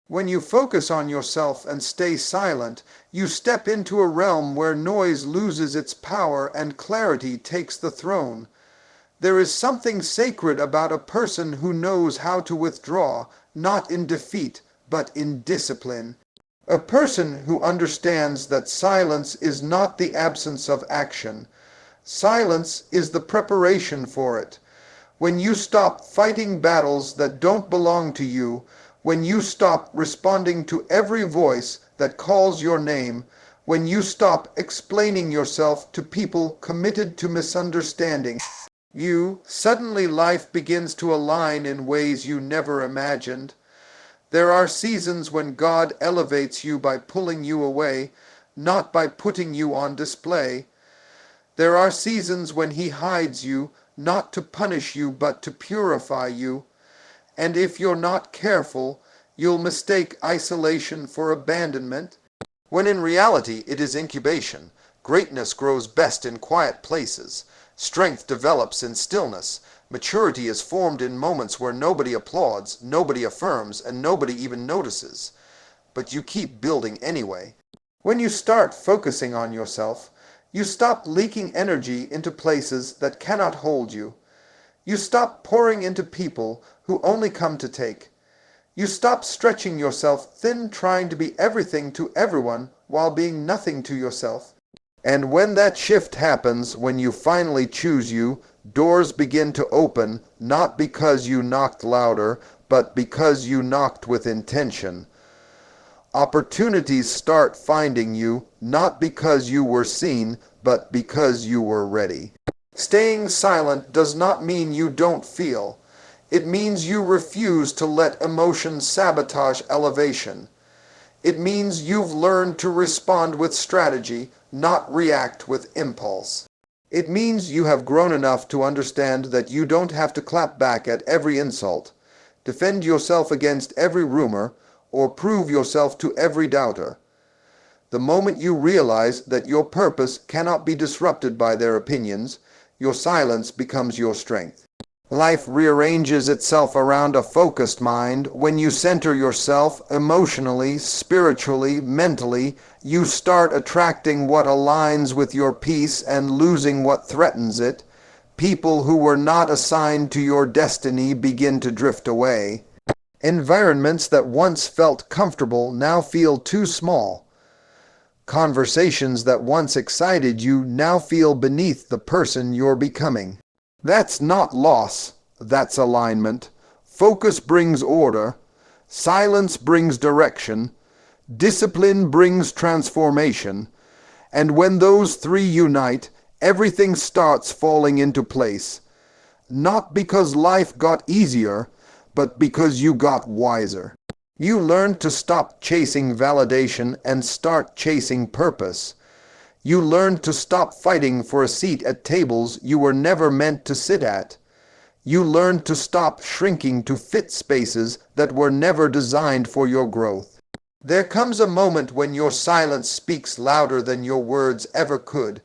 When you focus on yourself and stay silent, you step into a realm where noise loses its power and clarity takes the throne. There is something sacred about a person who knows how to withdraw, not in defeat, but in discipline. A person who understands that silence is not the absence of action. Silence is the preparation for it. When you stop fighting battles that don't belong to you, when you stop responding to every voice that calls your name, when you stop explaining yourself to people committed to misunderstanding, suddenly life begins to align in ways you never imagined. There are seasons when God elevates you by pulling you away, not by putting you on display. There are seasons when He hides you, not to punish you, but to purify you. And if you're not careful, you'll mistake isolation for abandonment, when in reality it is incubation. Greatness grows best in quiet places. Strength develops in stillness. Maturity is formed in moments where nobody applauds, nobody affirms, and nobody even notices. But you keep building anyway. When you start focusing on yourself, you stop leaking energy into places that cannot hold you. You stop pouring into people who only come to take. You stop stretching yourself thin trying to be everything to everyone while being nothing to yourself. And when that shift happens, when you finally choose you, doors begin to open, not because you knocked louder, but because you knocked with intention. Opportunities start finding you, not because you were seen, but because you were ready. Staying silent does not mean you don't feel. It means you refuse to let emotion sabotage elevation. It means you've learned to respond with strategy, not react with impulse. It means you have grown enough to understand that you don't have to clap back at every insult, defend yourself against every rumor, or prove yourself to every doubter. The moment you realize that your purpose cannot be disrupted by their opinions, your silence becomes your strength. Life rearranges itself around a focused mind. When you center yourself emotionally, spiritually, mentally, you start attracting what aligns with your peace and losing what threatens it. People who were not assigned to your destiny begin to drift away. Environments that once felt comfortable now feel too small. Conversations that once excited you now feel beneath the person you're becoming. That's not loss, that's alignment. Focus brings order. Silence brings direction. Discipline brings transformation. And when those three unite, everything starts falling into place. Not because life got easier, but because you got wiser. You learned to stop chasing validation and start chasing purpose. You learned to stop fighting for a seat at tables you were never meant to sit at. You learned to stop shrinking to fit spaces that were never designed for your growth. There comes a moment when your silence speaks louder than your words ever could.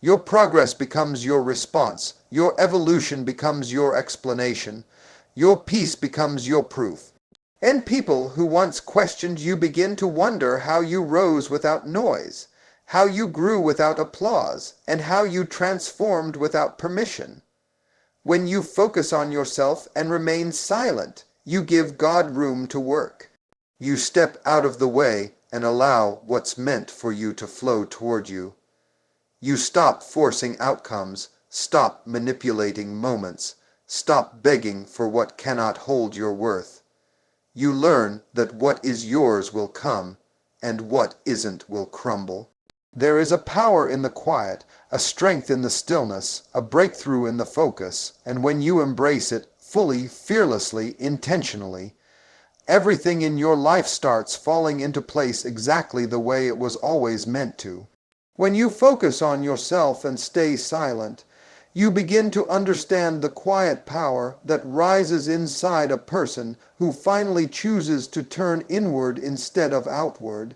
Your progress becomes your response. Your evolution becomes your explanation. Your peace becomes your proof. And people who once questioned you begin to wonder how you rose without noise, how you grew without applause, and how you transformed without permission. When you focus on yourself and remain silent, you give God room to work. You step out of the way and allow what's meant for you to flow toward you. You stop forcing outcomes, stop manipulating moments, stop begging for what cannot hold your worth. You learn that what is yours will come, and what isn't will crumble. There is a power in the quiet, a strength in the stillness, a breakthrough in the focus, and when you embrace it fully, fearlessly, intentionally, everything in your life starts falling into place exactly the way it was always meant to. When you focus on yourself and stay silent, you begin to understand the quiet power that rises inside a person who finally chooses to turn inward instead of outward.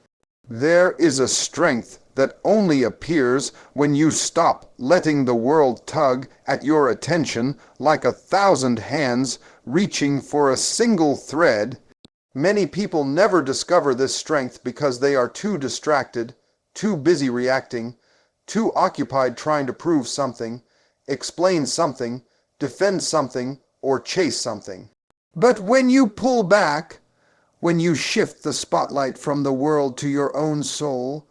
There is a strength that only appears when you stop letting the world tug at your attention like 1,000 hands reaching for a single thread. Many people never discover this strength because they are too distracted, too busy reacting, too occupied trying to prove something, explain something, defend something, or chase something. But when you pull back, when you shift the spotlight from the world to your own soul,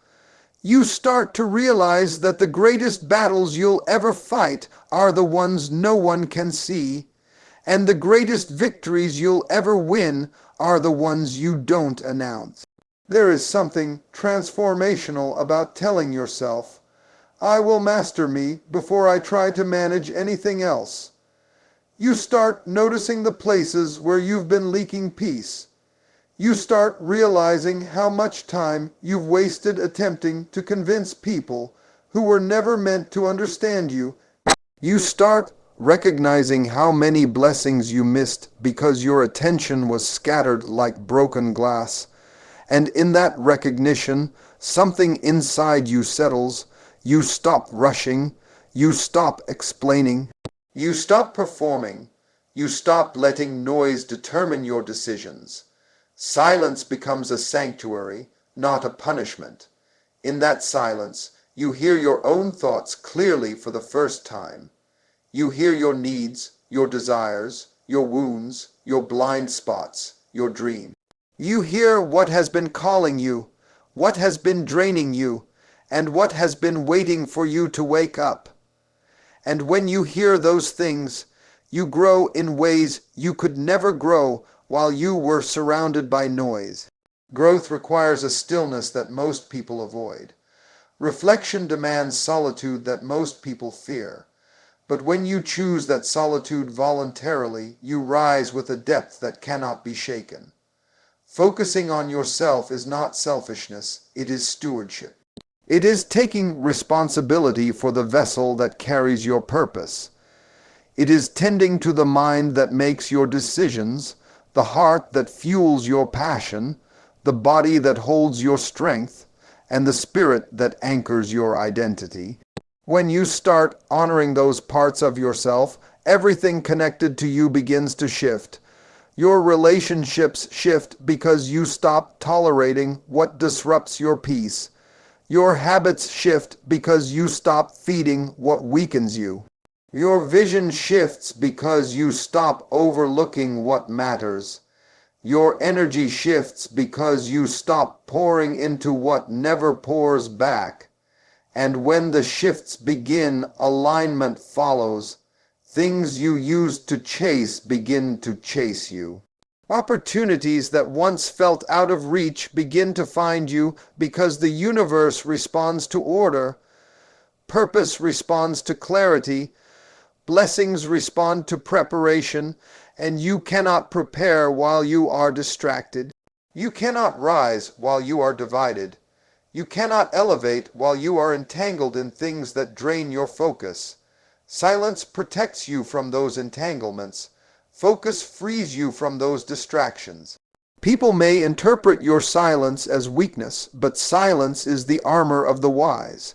you start to realize that the greatest battles you'll ever fight are the ones no one can see, and the greatest victories you'll ever win are the ones you don't announce. There is something transformational about telling yourself, "I will master me before I try to manage anything else." You start noticing the places where you've been leaking peace. You start realizing how much time you've wasted attempting to convince people who were never meant to understand you. You start recognizing how many blessings you missed because your attention was scattered like broken glass. And in that recognition, something inside you settles. You stop rushing. You stop explaining. You stop performing. You stop letting noise determine your decisions. Silence becomes a sanctuary, not a punishment. In that silence, you hear your own thoughts clearly for the first time. You hear your needs, your desires, your wounds, your blind spots, your dreams. You hear what has been calling you, what has been draining you, and what has been waiting for you to wake up. And when you hear those things, you grow in ways you could never grow while you were surrounded by noise. Growth requires a stillness that most people avoid. Reflection demands solitude that most people fear. But when you choose that solitude voluntarily, you rise with a depth that cannot be shaken. Focusing on yourself is not selfishness, it is stewardship. It is taking responsibility for the vessel that carries your purpose. It is tending to the mind that makes your decisions, the heart that fuels your passion, the body that holds your strength, and the spirit that anchors your identity. When you start honoring those parts of yourself, everything connected to you begins to shift. Your relationships shift because you stop tolerating what disrupts your peace. Your habits shift because you stop feeding what weakens you. Your vision shifts because you stop overlooking what matters. Your energy shifts because you stop pouring into what never pours back. And when the shifts begin, alignment follows. Things you used to chase begin to chase you. Opportunities that once felt out of reach begin to find you because the universe responds to order. Purpose responds to clarity. Blessings respond to preparation, and you cannot prepare while you are distracted. You cannot rise while you are divided. You cannot elevate while you are entangled in things that drain your focus. Silence protects you from those entanglements. Focus frees you from those distractions. People may interpret your silence as weakness, but silence is the armor of the wise.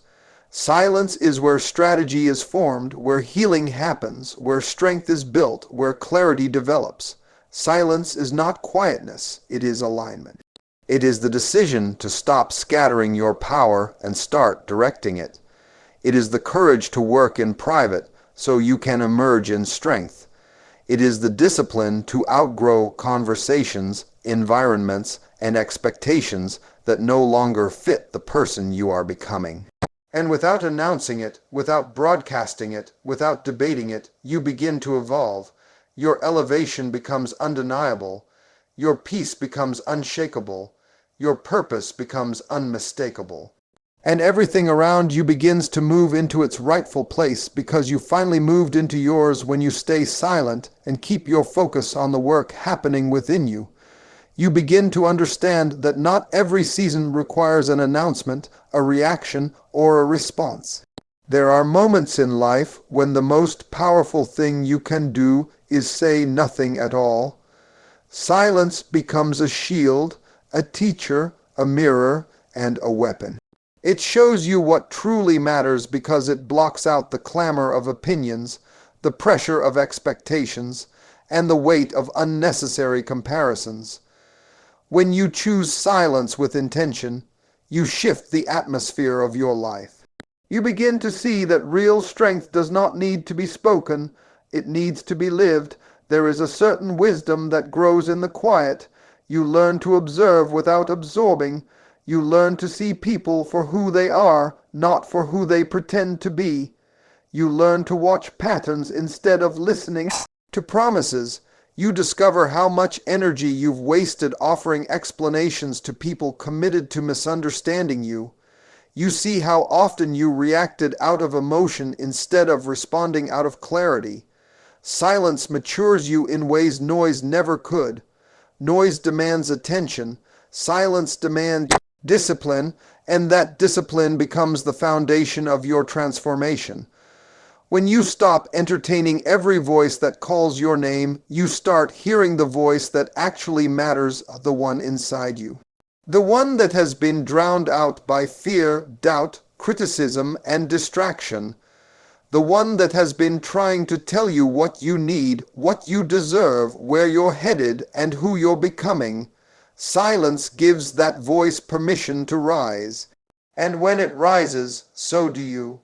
Silence is where strategy is formed, where healing happens, where strength is built, where clarity develops. Silence is not quietness, it is alignment. It is the decision to stop scattering your power and start directing it. It is the courage to work in private so you can emerge in strength. It is the discipline to outgrow conversations, environments, and expectations that no longer fit the person you are becoming. And without announcing it, without broadcasting it, without debating it, you begin to evolve. Your elevation becomes undeniable. Your peace becomes unshakable. Your purpose becomes unmistakable. And everything around you begins to move into its rightful place because you finally moved into yours when you stay silent and keep your focus on the work happening within you. You begin to understand that not every season requires an announcement, a reaction, or a response. There are moments in life when the most powerful thing you can do is say nothing at all. Silence becomes a shield, a teacher, a mirror, and a weapon. It shows you what truly matters because it blocks out the clamor of opinions, the pressure of expectations, and the weight of unnecessary comparisons. When you choose silence with intention, you shift the atmosphere of your life. You begin to see that real strength does not need to be spoken, it needs to be lived. There is a certain wisdom that grows in the quiet. You learn to observe without absorbing. You learn to see people for who they are, not for who they pretend to be. You learn to watch patterns instead of listening to promises. You discover how much energy you've wasted offering explanations to people committed to misunderstanding you. You see how often you reacted out of emotion instead of responding out of clarity. Silence matures you in ways noise never could. Noise demands attention. Silence demands discipline, and that discipline becomes the foundation of your transformation. When you stop entertaining every voice that calls your name, you start hearing the voice that actually matters, the one inside you. The one that has been drowned out by fear, doubt, criticism, and distraction. The one that has been trying to tell you what you need, what you deserve, where you're headed, and who you're becoming. Silence gives that voice permission to rise. And when it rises, so do you.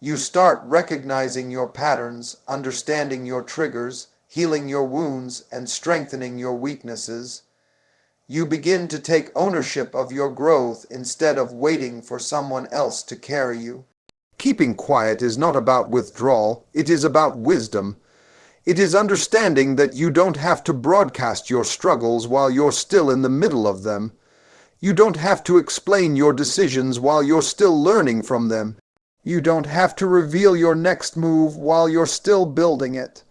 You start recognizing your patterns, understanding your triggers, healing your wounds, and strengthening your weaknesses. You begin to take ownership of your growth instead of waiting for someone else to carry you. Keeping quiet is not about withdrawal, it is about wisdom. It is understanding that you don't have to broadcast your struggles while you're still in the middle of them. You don't have to explain your decisions while you're still learning from them. You don't have to reveal your next move while you're still building it.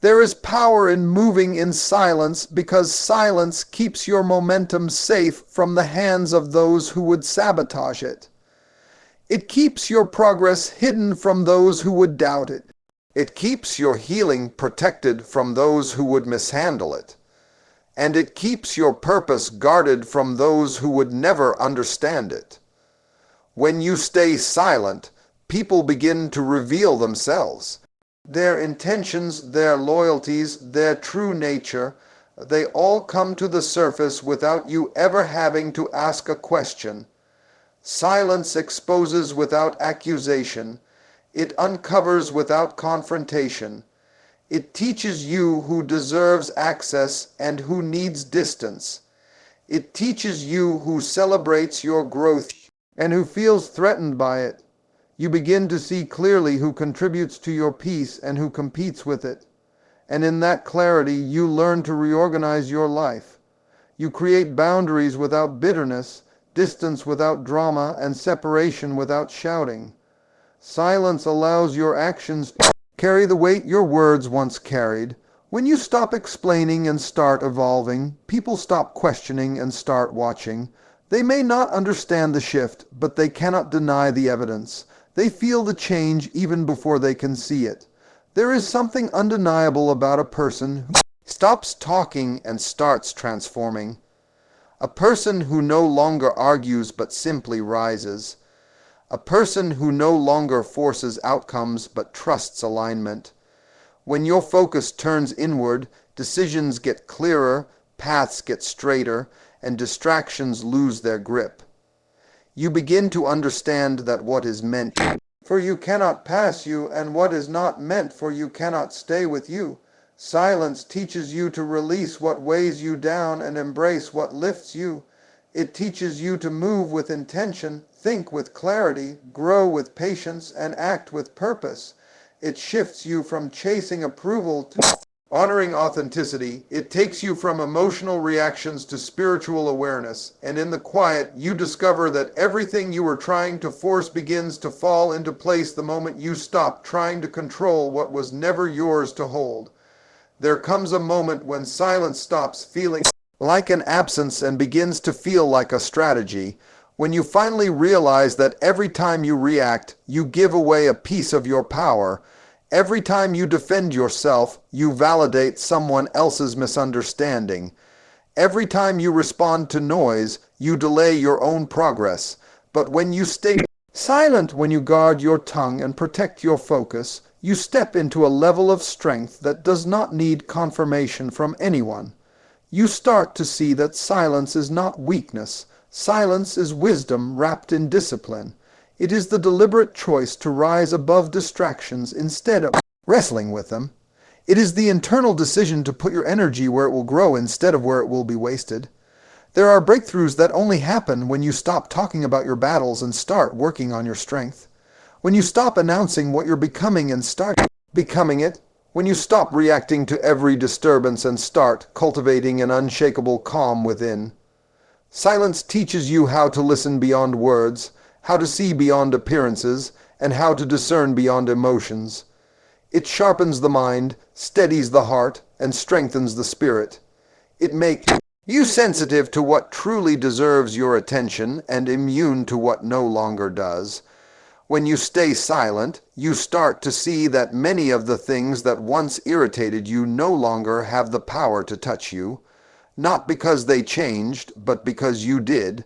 There is power in moving in silence because silence keeps your momentum safe from the hands of those who would sabotage it. It keeps your progress hidden from those who would doubt it. It keeps your healing protected from those who would mishandle it. And it keeps your purpose guarded from those who would never understand it. When you stay silent, people begin to reveal themselves. Their intentions, their loyalties, their true nature, they all come to the surface without you ever having to ask a question. Silence exposes without accusation. It uncovers without confrontation. It teaches you who deserves access and who needs distance. It teaches you who celebrates your growth and who feels threatened by it. You begin to see clearly who contributes to your peace and who competes with it. And in that clarity, you learn to reorganize your life. You create boundaries without bitterness, distance without drama, and separation without shouting. Silence allows your actions to carry the weight your words once carried. When you stop explaining and start evolving, people stop questioning and start watching. They may not understand the shift, but they cannot deny the evidence. They feel the change even before they can see it. There is something undeniable about a person who stops talking and starts transforming. A person who no longer argues but simply rises. A person who no longer forces outcomes but trusts alignment. When your focus turns inward, decisions get clearer, paths get straighter, and distractions lose their grip. You begin to understand that what is meant for you cannot pass you, and what is not meant for you cannot stay with you. Silence teaches you to release what weighs you down and embrace what lifts you. It teaches you to move with intention, think with clarity, grow with patience, and act with purpose. It shifts you from chasing approval to honoring authenticity. It takes you from emotional reactions to spiritual awareness, and in the quiet, you discover that everything you were trying to force begins to fall into place the moment you stop trying to control what was never yours to hold. There comes a moment when silence stops feeling like an absence and begins to feel like a strategy. When you finally realize that every time you react, you give away a piece of your power. Every time you defend yourself, you validate someone else's misunderstanding. Every time you respond to noise, you delay your own progress. But when you stay silent, when you guard your tongue and protect your focus, you step into a level of strength that does not need confirmation from anyone. You start to see that silence is not weakness. Silence is wisdom wrapped in discipline. It is the deliberate choice to rise above distractions instead of wrestling with them. It is the internal decision to put your energy where it will grow instead of where it will be wasted. There are breakthroughs that only happen when you stop talking about your battles and start working on your strength. When you stop announcing what you're becoming and start becoming it. When you stop reacting to every disturbance and start cultivating an unshakable calm within. Silence teaches you how to listen beyond words, how to see beyond appearances, and how to discern beyond emotions. It sharpens the mind, steadies the heart, and strengthens the spirit. It makes you sensitive to what truly deserves your attention and immune to what no longer does. When you stay silent, you start to see that many of the things that once irritated you no longer have the power to touch you, not because they changed, but because you did.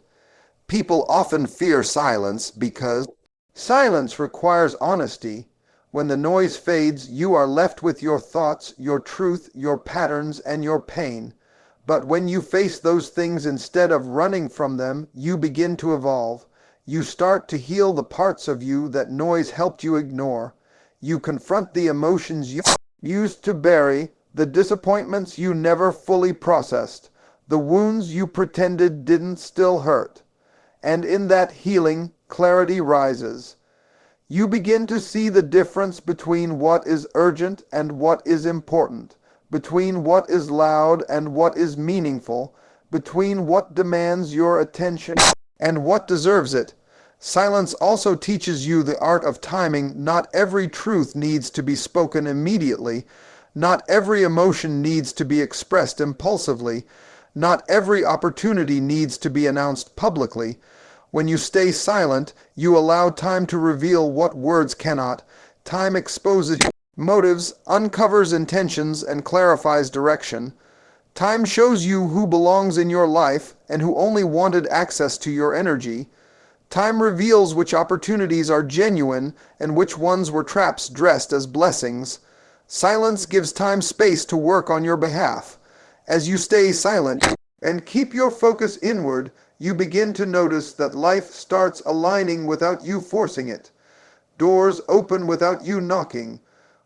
People often fear silence because silence requires honesty. When the noise fades, you are left with your thoughts, your truth, your patterns, and your pain. But when you face those things instead of running from them, you begin to evolve. You start to heal the parts of you that noise helped you ignore. You confront the emotions you used to bury, the disappointments you never fully processed, the wounds you pretended didn't still hurt. And in that healing, clarity rises. You begin to see the difference between what is urgent and what is important, between what is loud and what is meaningful, between what demands your attention and what deserves it. Silence also teaches you the art of timing. Not every truth needs to be spoken immediately. Not every emotion needs to be expressed impulsively. Not every opportunity needs to be announced publicly. When you stay silent, you allow time to reveal what words cannot. Time exposes motives, uncovers intentions, and clarifies direction. Time shows you who belongs in your life and who only wanted access to your energy. Time reveals which opportunities are genuine and which ones were traps dressed as blessings. Silence gives time space to work on your behalf. As you stay silent and keep your focus inward, you begin to notice that life starts aligning without you forcing it. Doors open without you knocking.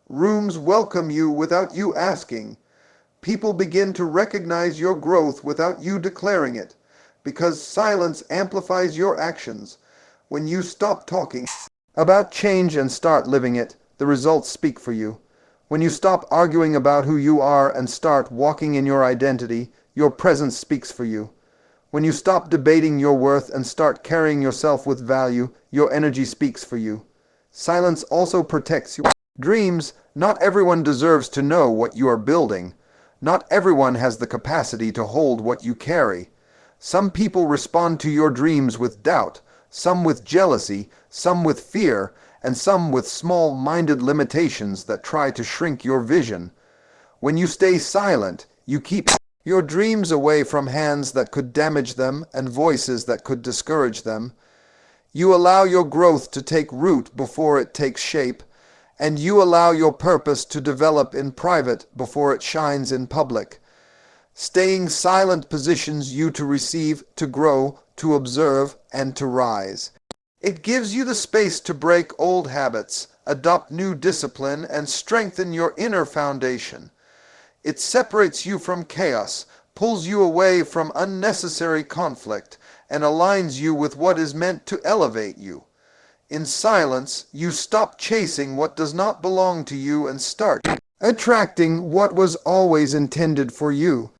Rooms welcome you without you asking. People begin to recognize your growth without you declaring it, because silence amplifies your actions. When you stop talking about change and start living it, the results speak for you. When you stop arguing about who you are and start walking in your identity, your presence speaks for you. When you stop debating your worth and start carrying yourself with value, your energy speaks for you. Silence also protects your dreams. Not everyone deserves to know what you are building. Not everyone has the capacity to hold what you carry. Some people respond to your dreams with doubt, some with jealousy, some with fear, and some with small-minded limitations that try to shrink your vision. When you stay silent, you keep your dreams away from hands that could damage them and voices that could discourage them. You allow your growth to take root before it takes shape, and you allow your purpose to develop in private before it shines in public. Staying silent positions you to receive, to grow, to observe, and to rise. It gives you the space to break old habits, adopt new discipline, and strengthen your inner foundation. It separates you from chaos, pulls you away from unnecessary conflict, and aligns you with what is meant to elevate you. In silence, you stop chasing what does not belong to you and start attracting what was always intended for you.